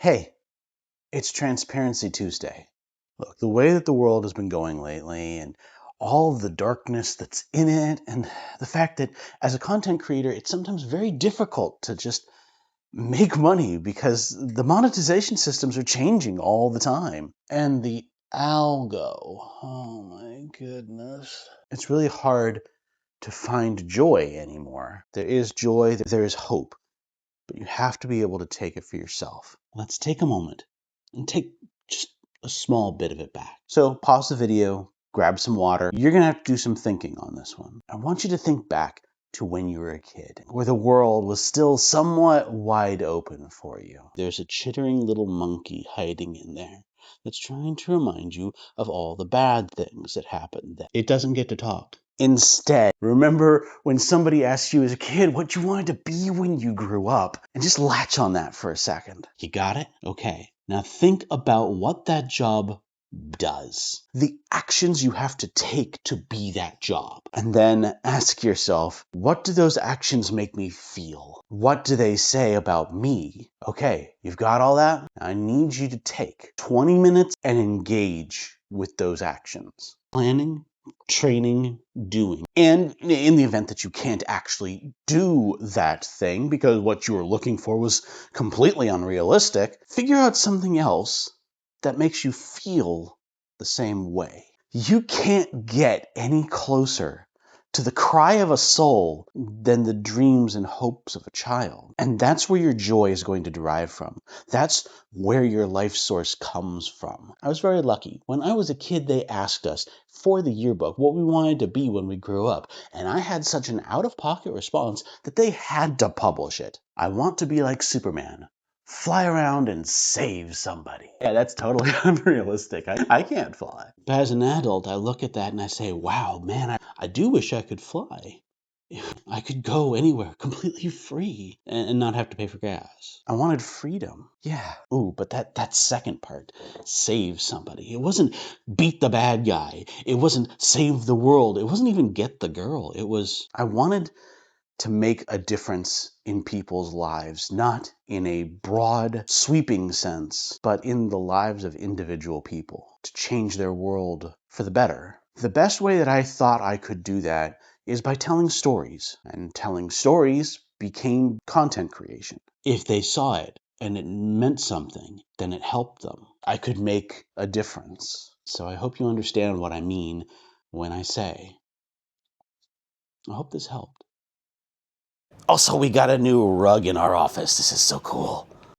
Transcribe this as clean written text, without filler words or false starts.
Hey, it's Transparency Tuesday. Look, the way that the world has been going lately and all of the darkness that's in it, and the fact that as a content creator, it's sometimes very difficult to just make money because the monetization systems are changing all the time. And the algo, oh my goodness. It's really hard to find joy anymore. There is joy, there is hope, but you have to be able to take it for yourself. Let's take a moment and take just a small bit of it back. So pause the video, grab some water. You're going to have to do some thinking on this one. I want you to think back to when you were a kid, where the world was still somewhat wide open for you. There's a chittering little monkey hiding in there that's trying to remind you of all the bad things that happened. It doesn't get to talk. Instead, remember when somebody asked you as a kid what you wanted to be when you grew up, and just latch on that for a second. You got it? Okay. Now think about what that job does. The actions you have to take to be that job. And then ask yourself, what do those actions make me feel? What do they say about me? Okay, you've got all that? I need you to take 20 minutes and engage with those actions. Planning, training, doing. And in the event that you can't actually do that thing because what you were looking for was completely unrealistic, figure out something else that makes you feel the same way. You can't get any closer to the cry of a soul than the dreams and hopes of a child. And that's where your joy is going to derive from. That's where your life source comes from. I was very lucky. When I was a kid, they asked us for the yearbook what we wanted to be when we grew up. And I had such an out-of-pocket response that they had to publish it. I want to be like Superman. Fly around and save somebody. Yeah, that's totally unrealistic. I can't fly. But as an adult, I look at that and I say, wow, man, I do wish I could fly. I could go anywhere completely free and not have to pay for gas. I wanted freedom. Yeah. Ooh, but that second part, save somebody. It wasn't beat the bad guy. It wasn't save the world. It wasn't even get the girl. It was, I wanted to make a difference in people's lives, not in a broad, sweeping sense, but in the lives of individual people, to change their world for the better. The best way that I thought I could do that is by telling stories, and telling stories became content creation. If they saw it and it meant something, then it helped them. I could make a difference. So I hope you understand what I mean when I say, I hope this helped. Also, we got a new rug in our office. This is so cool.